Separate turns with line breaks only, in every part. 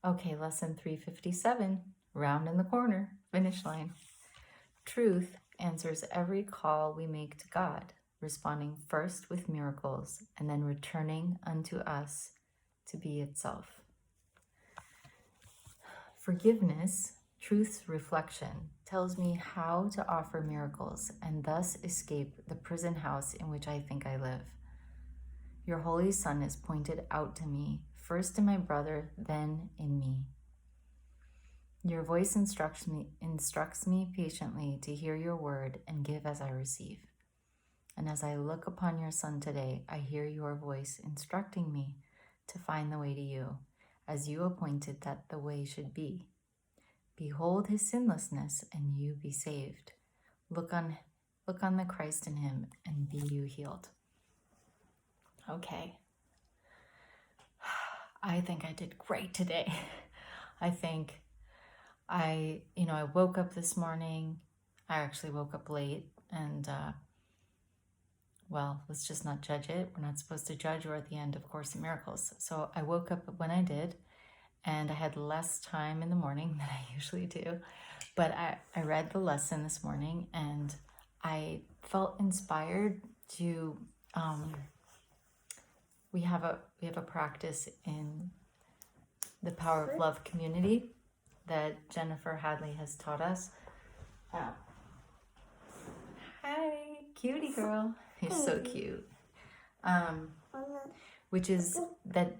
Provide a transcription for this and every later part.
Okay, lesson 357, round in the corner, finish line. Truth answers every call we make to God, responding first with miracles and then returning unto us to be itself. Forgiveness, truth's reflection, tells me how to offer miracles and thus escape the prison house in which I think I live. Your Holy Son is pointed out to me, first in my brother, then in me. Your voice instructs me patiently to hear your word and give as I receive. And as I look upon your Son today, I hear your voice instructing me to find the way to you, as you appointed that the way should be. Behold his sinlessness, and you be saved. Look on the Christ in him, and be you healed. Okay. I think I did great today. I think I woke up this morning. I actually woke up late and, well, let's just not judge it. We're not supposed to judge. We're at the end of Course in Miracles. So I woke up when I did, and I had less time in the morning than I usually do. But I read the lesson this morning, and I felt inspired to, we have a practice in the Power of Love community that Jennifer Hadley has taught us. Hi, cutie girl. You're so cute. Which is that,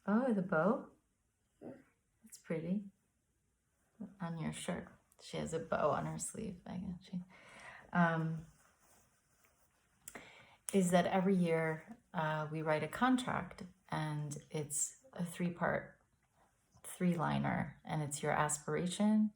oh, the bow? It's pretty. On your shirt. She has a bow on her sleeve. I got you. Is that every year we write a contract, and it's a three-liner, and it's your aspiration,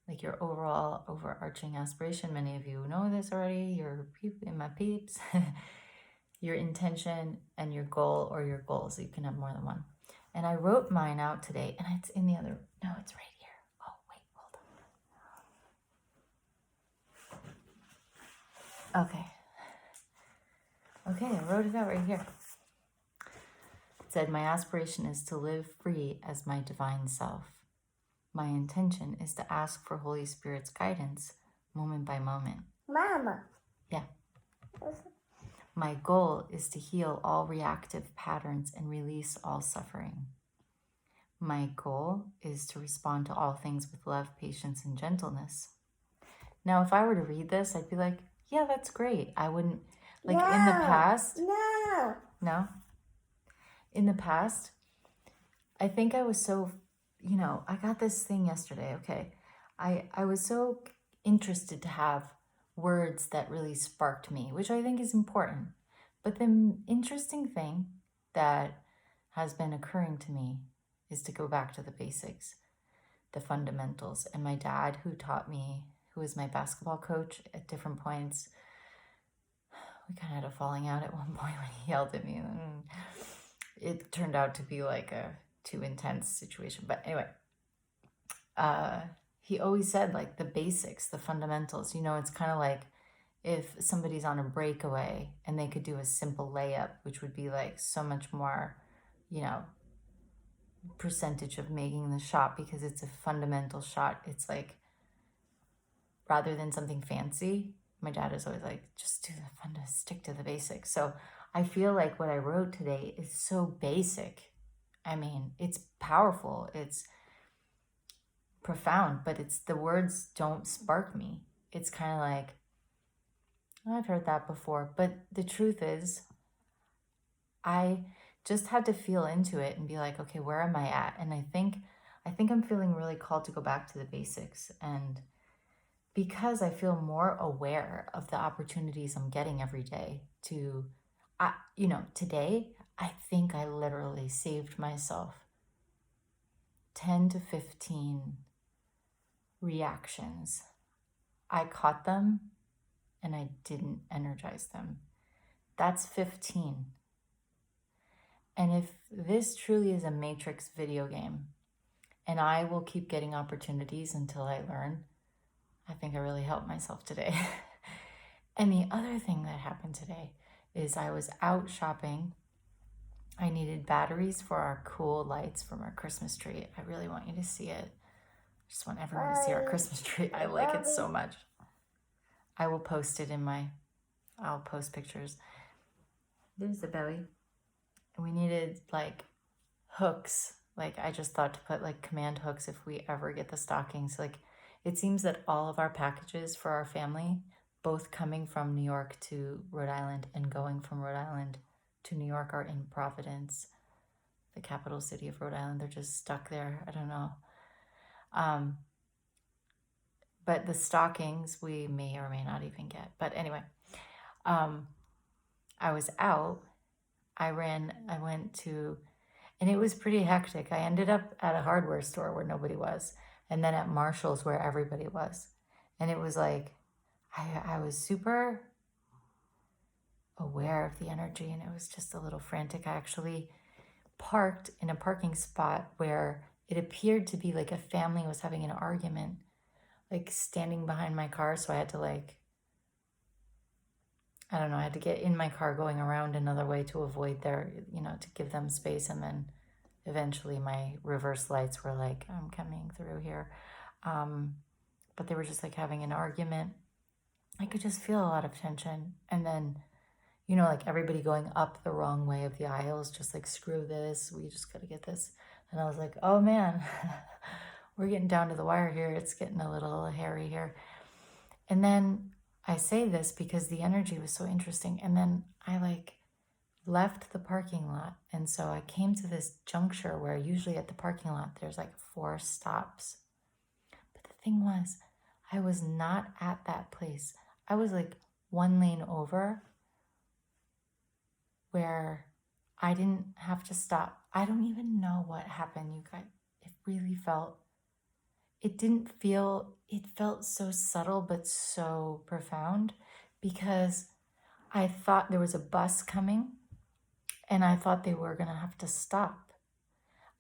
like your overall overarching aspiration. Many of you know this already. You're my peeps. Your intention and your goal or your goals. You can have more than one. And I wrote mine out today, and it's in the other. No, it's right here. Oh, wait, hold on. Okay, I wrote it out right here. It said, my aspiration is to live free as my divine self. My intention is to ask for Holy Spirit's guidance moment by moment.
Mama.
Yeah. My goal is to heal all reactive patterns and release all suffering. My goal is to respond to all things with love, patience, and gentleness. Now, if I were to read this, I'd be like, yeah, that's great. I wouldn't, like,
No.
in the past.
No.
In the past, I think I was so, I got this thing yesterday, okay? I was so interested to have words that really sparked me, which I think is important. But the interesting thing that has been occurring to me is to go back to the basics, the fundamentals. And my dad, who taught me, who was my basketball coach at different points, we kind of had a falling out at one point when he yelled at me. And it turned out to be like a too intense situation. But anyway, he always said, like, the basics, the fundamentals. It's kind of like if somebody's on a breakaway and they could do a simple layup, which would be like so much more, percentage of making the shot because it's a fundamental shot. It's like, rather than something fancy, my dad is always like, just do the fun, stick to the basics. So I feel like what I wrote today is so basic. I mean, it's powerful. It's profound, but the words don't spark me. It's kind of like, oh, I've heard that before. But the truth is, I just had to feel into it and be like, okay, where am I at? And I think I'm feeling really called to go back to the basics. And because I feel more aware of the opportunities I'm getting every day today, I think I literally saved myself 10 to 15 reactions. I caught them and I didn't energize them. That's 15. And if this truly is a Matrix video game, and I will keep getting opportunities until I learn, I think I really helped myself today. And the other thing that happened today is I was out shopping. I needed batteries for our cool lights from our Christmas tree. I really want you to see it. I just want everyone to see our Christmas tree. I like it so much. I will post it I'll post pictures. There's the belly. We needed like hooks. Like I just thought to put like command hooks if we ever get the stockings. Like it seems that all of our packages for our family, both coming from New York to Rhode Island and going from Rhode Island to New York, are in Providence, the capital city of Rhode Island. They're just stuck there. I don't know. But the stockings we may or may not even get. But anyway, I was out. I went to, and it was pretty hectic. I ended up at a hardware store where nobody was, and then at Marshall's where everybody was. And it was like, I was super aware of the energy, and it was just a little frantic. I actually parked in a parking spot where it appeared to be like a family was having an argument, like standing behind my car. So I had to I had to get in my car going around another way to avoid their, to give them space. And then eventually my reverse lights were like, I'm coming through here. But they were just like having an argument. I could just feel a lot of tension. And then, like everybody going up the wrong way of the aisles, just like, screw this, we just got to get this. And I was like, oh man, we're getting down to the wire here. It's getting a little hairy here. And then I say this because the energy was so interesting. And then I left the parking lot. And so I came to this juncture where usually at the parking lot, there's 4 stops. But the thing was, I was not at that place. I was 1 lane over where I didn't have to stop. I don't even know what happened, you guys. It felt so subtle, but so profound, because I thought there was a bus coming and I thought they were going to have to stop.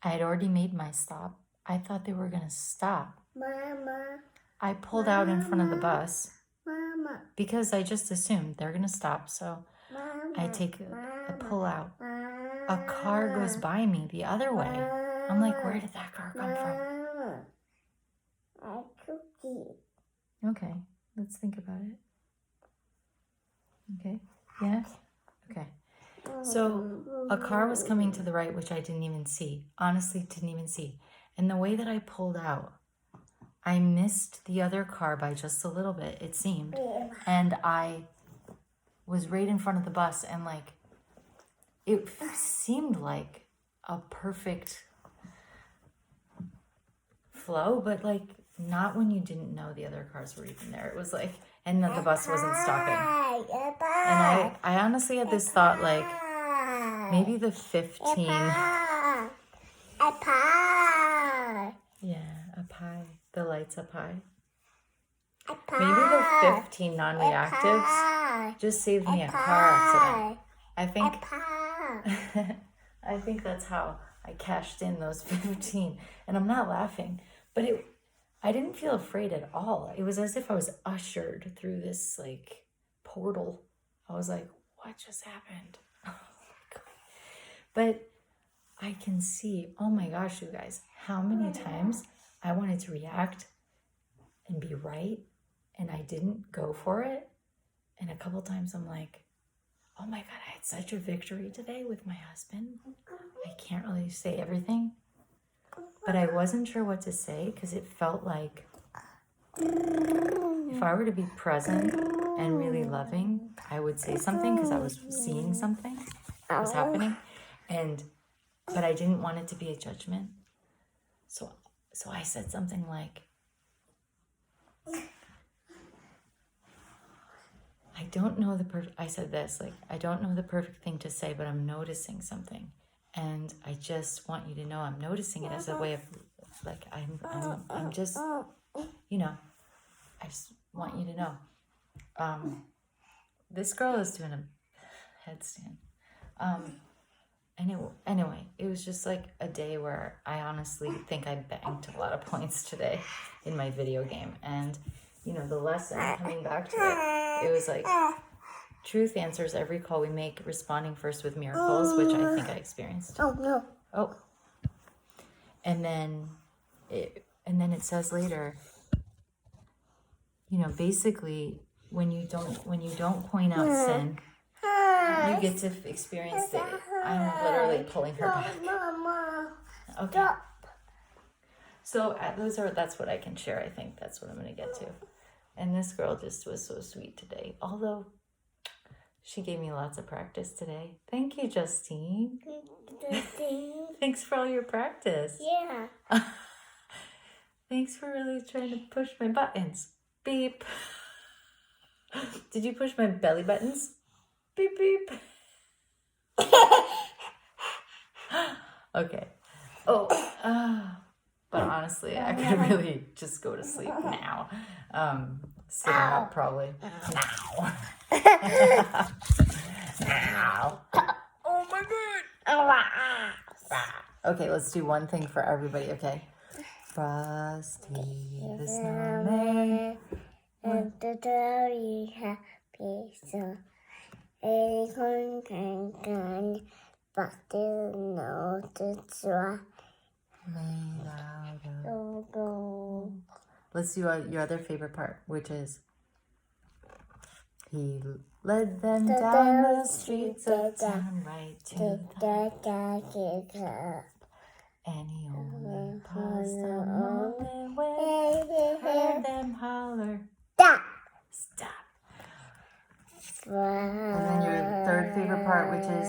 I had already made my stop. I thought they were going to stop.
Mama.
I pulled out in front of the bus
Mama.
because I just assumed they're going to stop. So
Mama.
I take a pull out. A car goes by me the other way. I'm like, where did that car come from?
A cookie.
Okay, let's think about it. Okay, yeah? Okay. So a car was coming to the right, which I didn't even see. Honestly, didn't even see. And the way that I pulled out, I missed the other car by just a little bit, it seemed. And I was right in front of the bus, and it seemed like a perfect flow, but not when you didn't know the other cars were even there. It was and that the bus wasn't stopping. And I honestly had this thought, maybe the 15.
A pie.
Yeah, up high. The lights up high.
A pie.
Maybe the 15 non-reactives just saved me a car accident. I think that's how I cashed in those 15. And I'm not laughing, but I didn't feel afraid at all. It was as if I was ushered through this portal. I was like, what just happened? Oh my God. But I can see, oh my gosh, you guys, how many times I wanted to react and be right, and I didn't go for it. And a couple times I'm like, oh my God, I had such a victory today with my husband. I can't really say everything, but I wasn't sure what to say, because it felt like if I were to be present and really loving, I would say something, because I was seeing something that was happening, but I didn't want it to be a judgment. So I said something like, I don't know I said this, I don't know the perfect thing to say, but I'm noticing something. And I just want you to know I'm noticing it as a way of, I'm just, I just want you to know. This girl is doing a headstand. Anyway, it was just a day where I honestly think I banked a lot of points today in my video game. And, the lesson, coming back to it, it was Truth answers every call we make, responding first with miracles, which I think I experienced.
Oh no.
Oh. And then it says later, you know, basically when you don't point out sin, you get to experience it. I'm literally pulling her back.
Mama.
Okay. So that's what I can share. I think that's what I'm going to get to. And this girl just was so sweet today. Although she gave me lots of practice today. Thank you, Justine. Thanks for all your practice.
Yeah.
Thanks for really trying to push my buttons. Beep. Did you push my belly buttons? Beep, beep. Okay. But honestly, I could really just go to sleep now. Sitting up probably. Now. Now. Oh my god. Okay, let's do one thing for everybody, okay? Frosty the snowman.
And the very happy so anyone can but still know the joy.
Made out of...
Go.
Let's do your other favorite part, which is he led them down the streets of town right to the... And he only paused a moment when he heard them holler, stop. And then your third favorite part, which is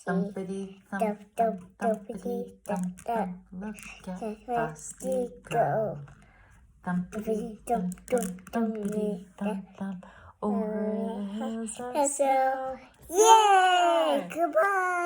thumpity thump thump thumpity thump thump, look at Frosty go. Thumpity thump thump thumpity thump thump, over the hills of snow.
Yay! Goodbye.